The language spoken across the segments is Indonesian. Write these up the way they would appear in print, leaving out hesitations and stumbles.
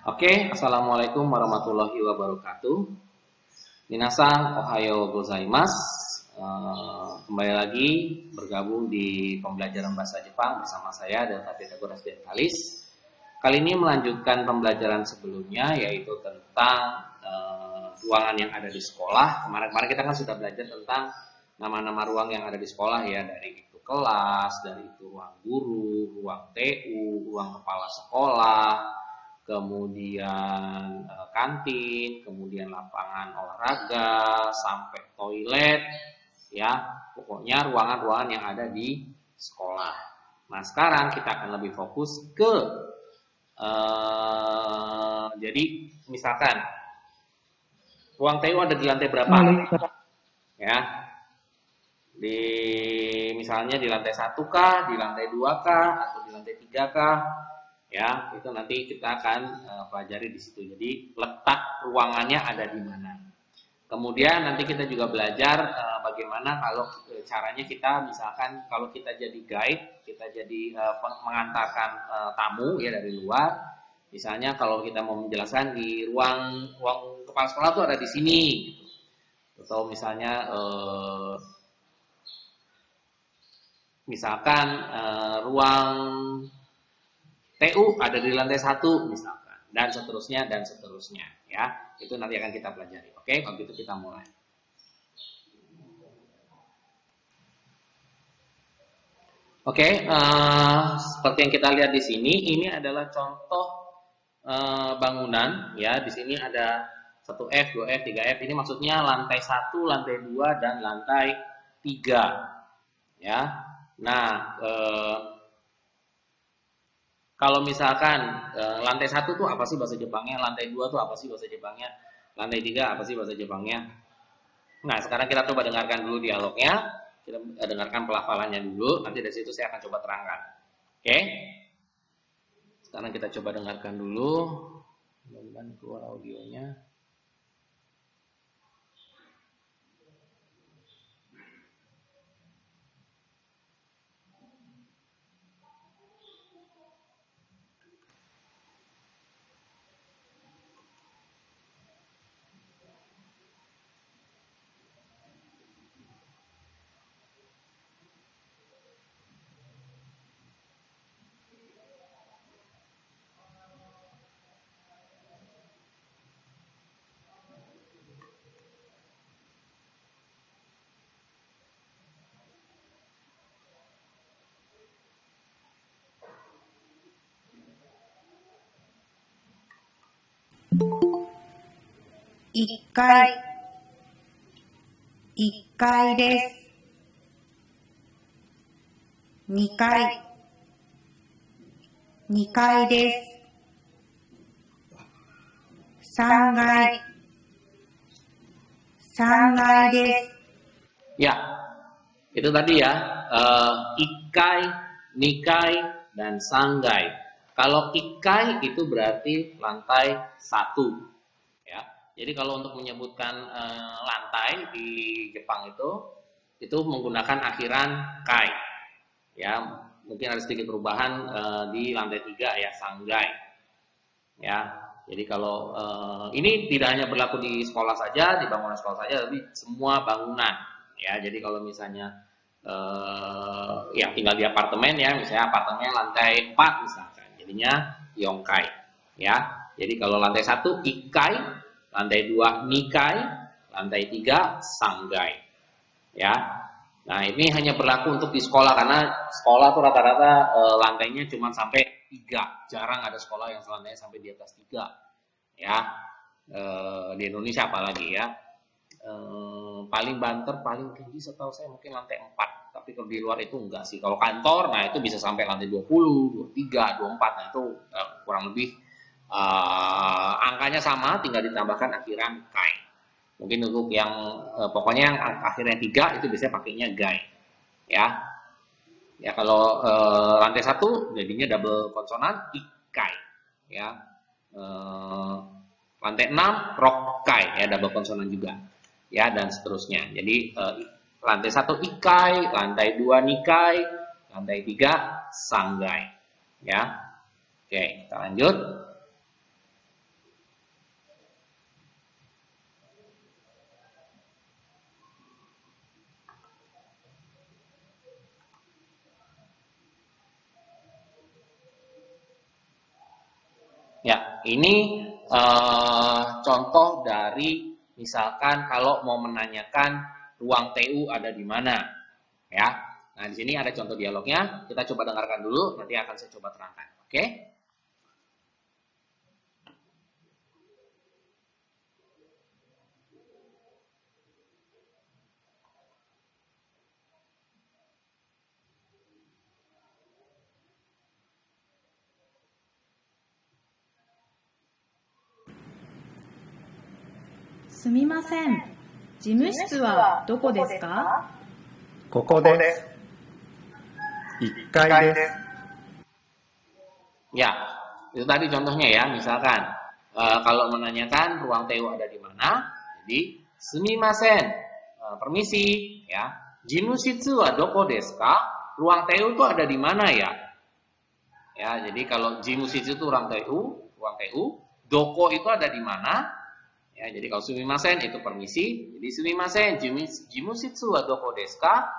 Oke, Assalamualaikum warahmatullahi wabarakatuh. Minasan, ohayo gozaimasu. Kembali lagi bergabung di pembelajaran bahasa Jepang bersama saya Delta Pythagoras Dentalis. Kali ini melanjutkan pembelajaran sebelumnya, yaitu tentang ruangan yang ada di sekolah. Kemarin kita kan sudah belajar tentang nama-nama ruang yang ada di sekolah ya, dari itu kelas, dari itu ruang guru, ruang TU, ruang kepala sekolah, kemudian kantin, kemudian lapangan olahraga, sampai toilet, ya, pokoknya ruangan-ruangan yang ada di sekolah. Nah, sekarang kita akan lebih fokus ke jadi misalkan ruang TU ada di lantai berapa? Ya, di misalnya di lantai 1 kah, di lantai 2 kah, atau di lantai 3 kah? Ya, itu nanti kita akan pelajari di situ. Jadi letak ruangannya ada di mana. Kemudian nanti kita juga belajar bagaimana kalau caranya kita misalkan kalau kita jadi guide, kita jadi mengantarkan tamu ya dari luar. Misalnya kalau kita mau menjelaskan di ruang kepala sekolah tuh ada di sini gitu. Atau misalnya misalkan ruang TU ada di lantai 1 misalkan, dan seterusnya ya. Itu nanti akan kita pelajari. Oke, kalau gitu kita mulai. Oke, seperti yang kita lihat di sini, ini adalah contoh bangunan ya. Di sini ada 1F, 2F, 3F. Ini maksudnya lantai 1, lantai 2 dan lantai 3. Ya. Nah, kalau misalkan lantai 1 tuh apa sih bahasa Jepangnya, lantai 2 tuh apa sih bahasa Jepangnya, lantai 3 apa sih bahasa Jepangnya. Nah, sekarang kita coba dengarkan dulu dialognya, kita dengarkan pelafalannya dulu, nanti dari situ saya akan coba terangkan. Oke? Sekarang kita coba dengarkan dulu, mudah-mudahan keluar audionya. Ikkai 1階です。2階2階です。3階3階です。 Ya, itu tadi ya, ikai, nikai, dan sanggai. Kalau ikai itu berarti lantai 1. Ya, jadi kalau untuk menyebutkan lantai di Jepang itu menggunakan akhiran kai. Ya, mungkin ada sedikit perubahan di lantai 3 ya, sanggai. Ya, jadi kalau ini tidak hanya berlaku di sekolah saja, di bangunan sekolah saja, tapi semua bangunan. Ya, jadi kalau misalnya yang tinggal di apartemen ya, misalnya apartemen lantai 4 misalkan, jadinya yongkai. Ya, jadi kalau lantai 1 ikai, lantai 2 nikai, lantai 3 sanggai. Ya, nah ini hanya berlaku untuk di sekolah karena sekolah tuh rata-rata lantainya cuma sampai 3, jarang ada sekolah yang lantainya sampai di atas 3. Ya, di Indonesia apalagi ya. Paling banter, paling tinggi setahu saya mungkin lantai 4, tapi kalau di luar itu enggak sih. Kalau kantor, nah itu bisa sampai lantai 20, 23, 24, nah itu kurang lebih angkanya sama, tinggal ditambahkan akhiran kai. Mungkin untuk yang pokoknya yang akhirnya 3 itu biasanya pakainya gai. Ya. Ya kalau lantai 1 jadinya double konsonan ikai. Ya. Lantai 6 rokkai ya, double konsonan juga. Ya, dan seterusnya. Jadi lantai 1 ikai, lantai 2 nikai, lantai 3 sanggai. Ya. Oke, kita lanjut. ini contoh dari misalkan kalau mau menanyakan ruang TU ada di mana, ya. Nah, di sini ada contoh dialognya. Kita coba dengarkan dulu, nanti akan saya coba terangkan. Oke? すみません。事務室はどこですか？ここです。1階です。 Ya, itu tadi contohnya ya. Misalkan kalau menanyakan ruang TU ada di mana, jadi sumimasen, permisi, ya. Jimushitsu wa doko desu ka? Ruang TU itu ada di mana ya? Ya, jadi kalau jimushitsu itu ruang TU, doko itu ada di mana? Ya, jadi kalau sumimasen itu permisi, jadi sumimasen, jimushitsu wa doko desu ka?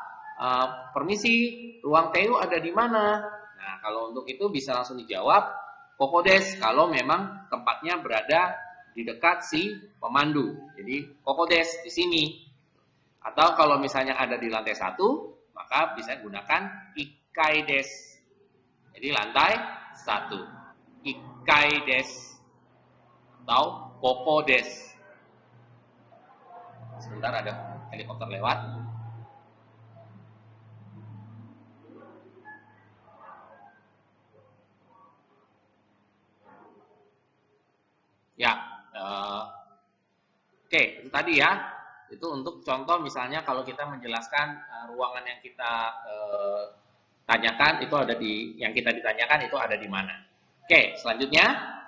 Permisi, ruang TU ada di mana? Nah, kalau untuk itu bisa langsung dijawab kokodes kalau memang tempatnya berada di dekat si pemandu. Jadi kokodes di sini. Atau kalau misalnya ada di lantai 1, maka bisa gunakan ikai des. Jadi lantai 1. Ikai des. Atau kokodes. Sebentar ada helikopter lewat. Ya, oke, itu tadi ya. Itu untuk contoh misalnya kalau kita menjelaskan ruangan yang kita tanyakan itu ada di, yang kita ditanyakan itu ada di mana. Oke, selanjutnya.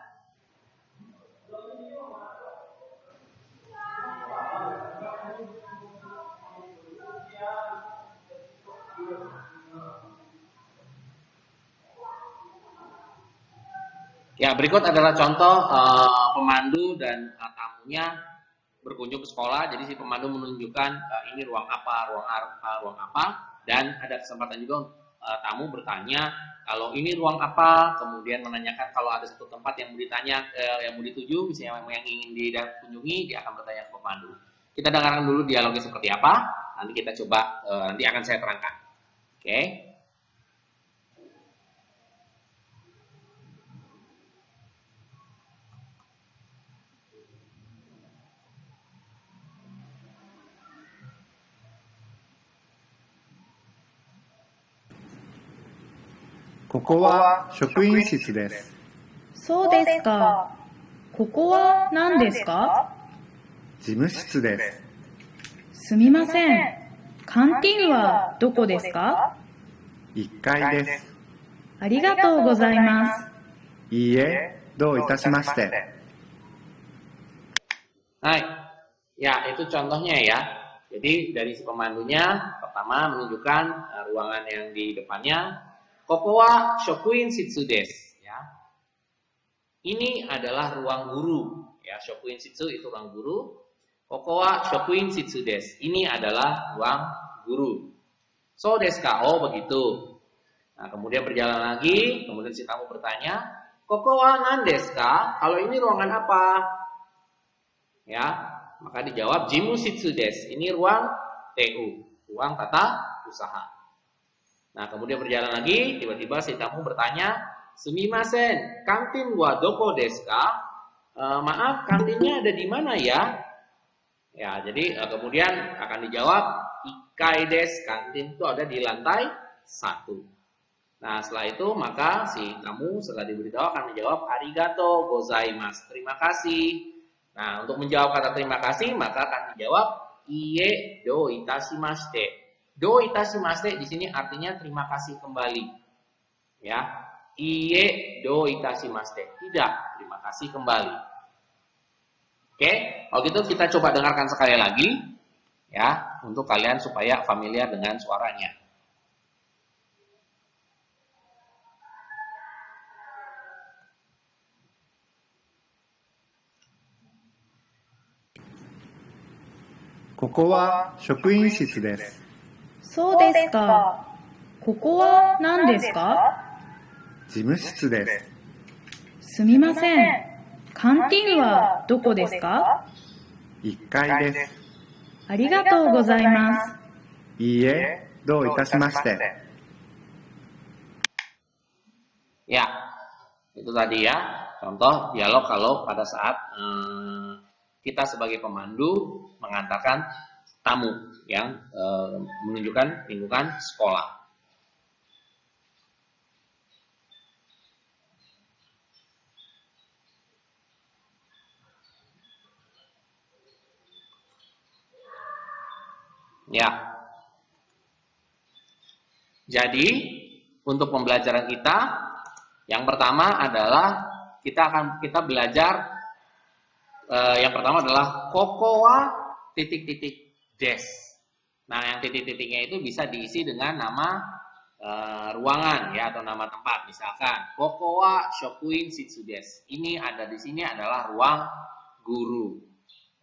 Ya, berikut adalah contoh pemandu dan tamunya berkunjung ke sekolah. Jadi si pemandu menunjukkan ini ruang apa, ruang apa, dan ada kesempatan juga tamu bertanya kalau ini ruang apa, kemudian menanyakan kalau ada satu tempat yang mau ditanya, yang mau dituju, misalnya yang ingin dikunjungi, dia akan bertanya ke pemandu. Kita dengarkan dulu dialognya seperti apa, nanti kita coba, nanti akan saya terangkan. Oke. ここは職員室です。そうですか。ここは何ですか？事務室です。すみません。カンティーンはどこですか1階です。ありがとうございます。いいえ、どういたしまして。Hai, ya itu contohnya ya. Jadi dari si pemandunya pertama menunjukkan ruangan yang di depannya. Koko wa shokuin shitsu desu. Ya. Ini adalah ruang guru. Ya, shokuin shitsu itu ruang guru. Koko wa shokuin shitsu desu. Ini adalah ruang guru. So desu ka? Oh begitu. Nah, kemudian berjalan lagi, kemudian si tamu bertanya, Koko wa nan desu ka? Kalau ini ruangan apa? Ya, maka dijawab jimushitsu desu. Ini ruang TU, ruang tata usaha. Nah, kemudian berjalan lagi, tiba-tiba si tamu bertanya, sumimasen, kantin wa doko desu ka? Maaf, kantinnya ada di mana ya? Ya, jadi kemudian akan dijawab ikai desu, kantin itu ada di lantai 1. Nah, setelah itu maka si tamu setelah diberitahu akan menjawab arigato gozaimasu, terima kasih. Nah, untuk menjawab kata terima kasih maka akan dijawab iie do itashimashite. Do itashimashite di sini artinya terima kasih kembali. Ya. Iie do itashimashite. Tidak, terima kasih kembali. Oke, kalau gitu kita coba dengarkan sekali lagi ya, untuk kalian supaya familiar dengan suaranya. Koko wa shokuin shitsu desu. そうですか。ここは何ですか？事務室です。すみません。canteen はどこですか？1階です。ありがとうございます。いいえ、どういたしまして。Ya, itu tadi ya, contoh dialog kalau pada saat kita sebagai pemandu mengantarkan tamu yang menunjukkan lingkungan sekolah. Ya, jadi untuk pembelajaran kita yang pertama adalah kita belajar yang pertama adalah kokowa titik-titik des. Nah, yang titik-titiknya itu bisa diisi dengan nama ruangan ya atau nama tempat. Misalkan kokowa shokuin shitsu des. Ini ada di sini adalah ruang guru.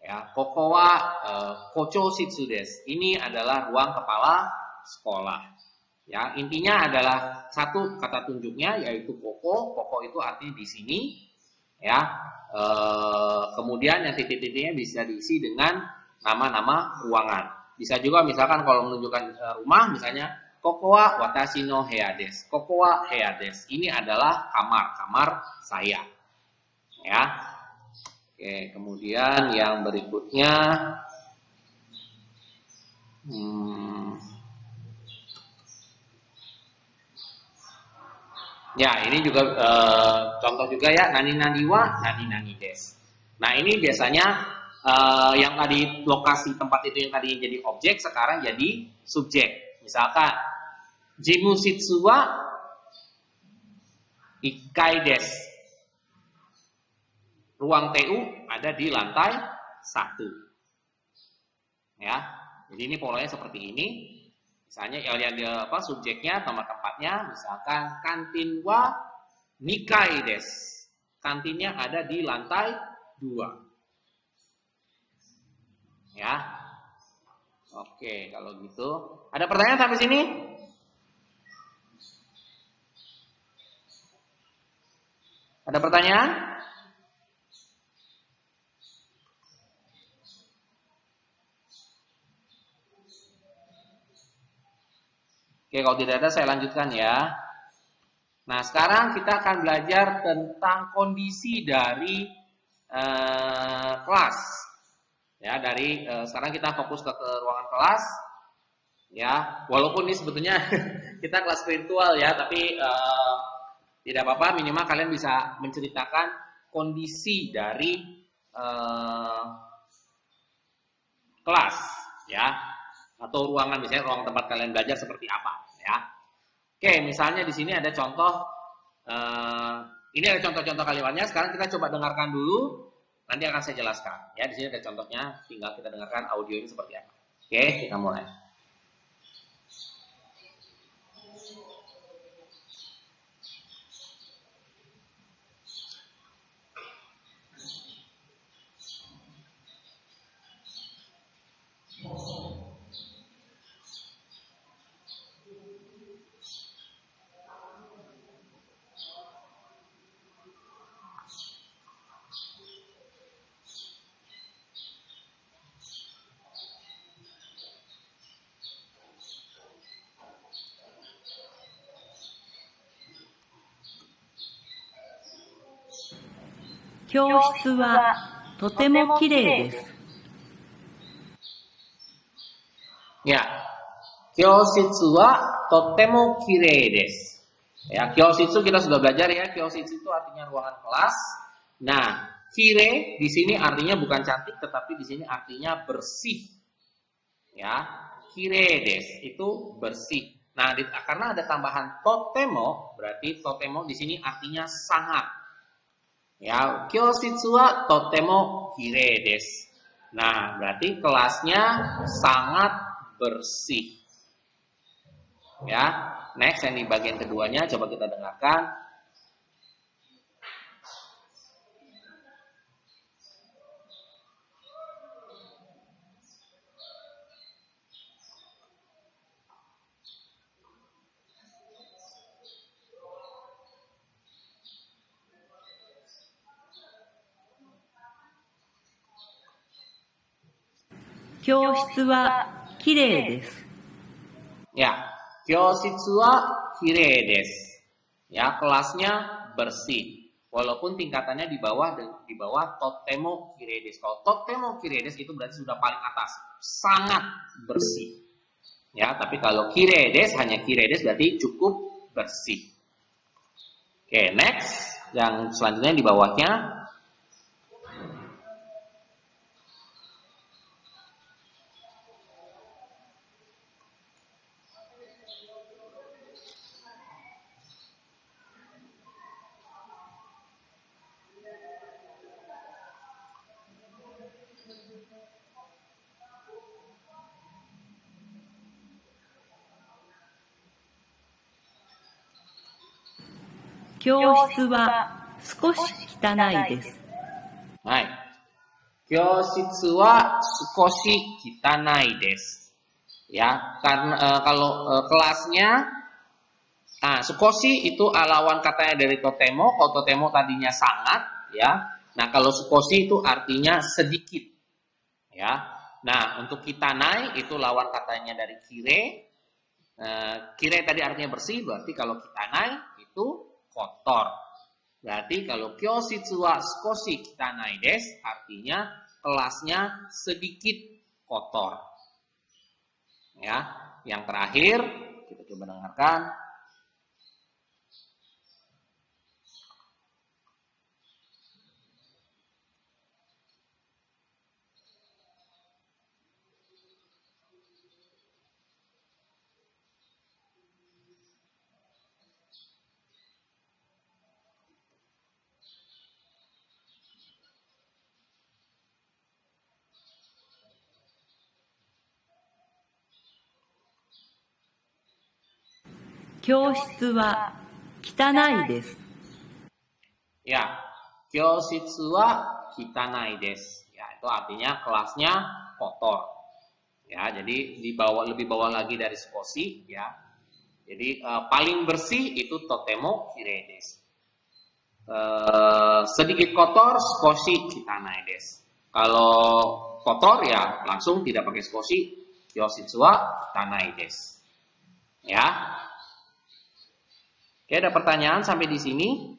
Ya, kokowa kocho shitsu des. Ini adalah ruang kepala sekolah. Ya, intinya adalah satu kata tunjuknya yaitu koko. Koko itu artinya di sini. Ya, kemudian yang titik-titiknya bisa diisi dengan nama-nama ruangan. Bisa juga misalkan kalau menunjukkan rumah, misalnya kokowa watashi no heya desu. Kokowa heya desu. Ini adalah kamar saya. Ya. Oke, kemudian yang berikutnya ya, ini juga contoh juga ya, nani wa nani des. Nah, ini biasanya yang tadi lokasi tempat itu yang tadi jadi objek sekarang jadi subjek. Misalkan jimushitsu wa ikai des. Ruang TU ada di lantai 1. Ya. Jadi ini polanya seperti ini. Misalnya yang subjeknya nama tempatnya misalkan kantin wa nikai des. Kantinnya ada di lantai 2. Ya. Oke, kalau gitu. Ada pertanyaan sampai sini? Ada pertanyaan? Oke, kalau tidak ada saya lanjutkan ya. Nah, sekarang kita akan belajar tentang kondisi dari kelas. Ya, sekarang kita fokus ke ruangan kelas. Ya, walaupun ini sebetulnya kita kelas virtual ya, tapi tidak apa-apa, minimal kalian bisa menceritakan kondisi dari kelas, ya, atau ruangan, misalnya ruang tempat kalian belajar seperti apa, ya. Oke, misalnya di sini ada contoh, ini ada contoh-contoh kalimatnya. Sekarang kita coba dengarkan dulu, nanti akan saya jelaskan. Ya, di sini ada contohnya, tinggal kita dengarkan audio ini seperti apa. Oke, kita mulai. 教室はとてもきれいです。Ya, kyositsu wa totemo kirei desu. Ya, kyositsu kita sudah belajar ya. Kyositsu itu artinya ruangan kelas. Nah, kire di sini artinya bukan cantik, tetapi di sini artinya bersih. Ya, kirei desu itu bersih. Nah, karena ada tambahan totemo, berarti totemo di sini artinya sangat. Ya, kyositsu wa totemo kirei desu. Nah, berarti kelasnya sangat bersih. Ya, next yang di bagian keduanya coba kita dengarkan. 教室はきれいです。 Ya, kyositsu wa kirei desu. Ya, kelasnya bersih. Walaupun tingkatannya di bawah totemo kirei desu. Kalau totemo kirei desu itu berarti sudah paling atas, sangat bersih. Ya, tapi kalau kirei desu hanya kirei desu berarti cukup bersih. Oke, next. Yang selanjutnya di bawahnya.教室は少し汚いです。 Hai. Kyositsu wa sukoshi kitanai desu. Ya, karena kalau kelasnya sukoshi itu lawan katanya dari totemo. Kalau totemo tadinya sangat, ya. Nah, kalau sukoshi itu artinya sedikit. Ya. Nah, untuk kitanai itu lawan katanya dari kire. Kire tadi artinya bersih, berarti kalau kitanai itu kotor. Berarti kalau kyositsu wa sukoshi kitanai desu artinya kelasnya sedikit kotor. Ya, yang terakhir kita coba dengarkan.教室は汚いです。 Ya, kyositsu wa kitanai desu. Ya, itu artinya kelasnya kotor. Ya, jadi lebih bawah lagi dari sukoshi, ya. Jadi paling bersih itu totemo kirei desu. Sedikit kotor sukoshi kitanai desu. Kalau kotor ya langsung tidak pakai sukoshi, kyositsu wa kitanai desu. Ya. Oke, ada pertanyaan sampai di sini?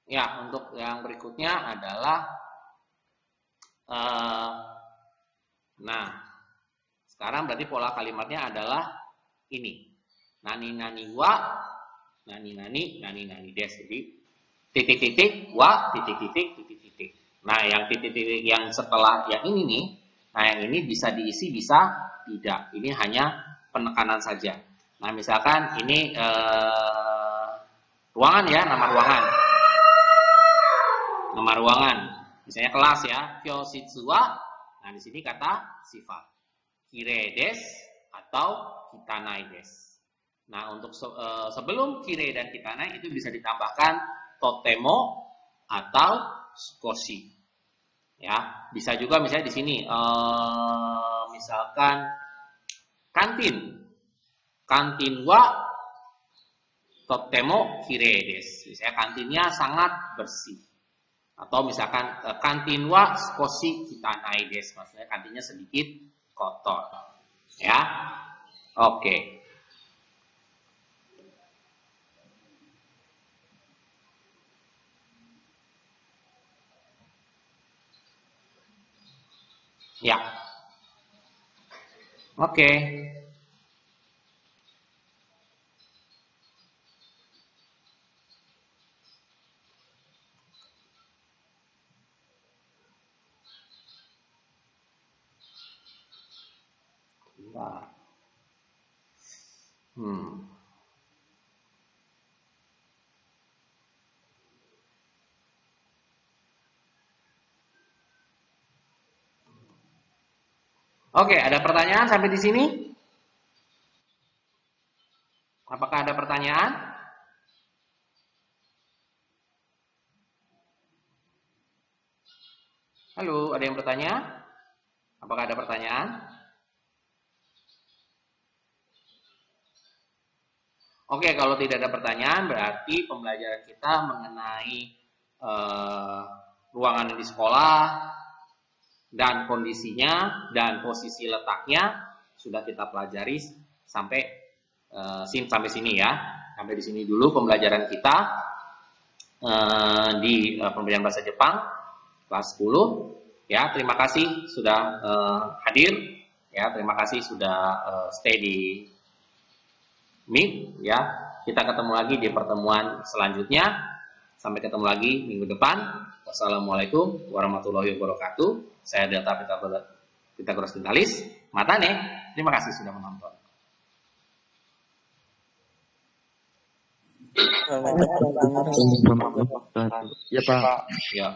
Ya, untuk yang berikutnya adalah nah, sekarang berarti pola kalimatnya adalah ini. Nani nani wa, nani nani des. Jadi titik-titik wa, titik-titik. Nah, yang titik-titik yang setelah yang ini nih, nah yang ini bisa diisi bisa tidak. Ini hanya penekanan saja. Nah, misalkan ini ruangan ya, nama ruangan. Nama ruangan. Misalnya kelas ya, kyositsu wa. Nah, di sini kata sifat. Kirei desu atau kitanai desu. Nah, untuk sebelum kirei dan kitanai itu bisa ditambahkan totemo atau sukoshi. Ya, bisa juga misalnya di sini misalkan kantin. Kantin wa totemo kirei desu. Misalnya kantinnya sangat bersih. Atau misalkan kantin wa sukoshi kitanai desu. Maksudnya kantinnya sedikit kotor. Ya. Oke. Ya. Oke. Bentar. Oke, ada pertanyaan sampai di sini? Apakah ada pertanyaan? Halo, ada yang bertanya? Apakah ada pertanyaan? Oke, kalau tidak ada pertanyaan berarti pembelajaran kita mengenai ruangan di sekolah dan kondisinya dan posisi letaknya sudah kita pelajari sampai sini ya. Sampai di sini dulu pembelajaran kita di pembelajaran bahasa Jepang kelas 10. Ya, terima kasih sudah hadir. Ya, terima kasih sudah stay di Meet ya. Kita ketemu lagi di pertemuan selanjutnya. Sampai ketemu lagi minggu depan. Wassalamualaikum warahmatullahi wabarakatuh. Saya Delta Pitagoras Tintalis. Matane. Terima kasih sudah menonton. Ya Pak. Ya.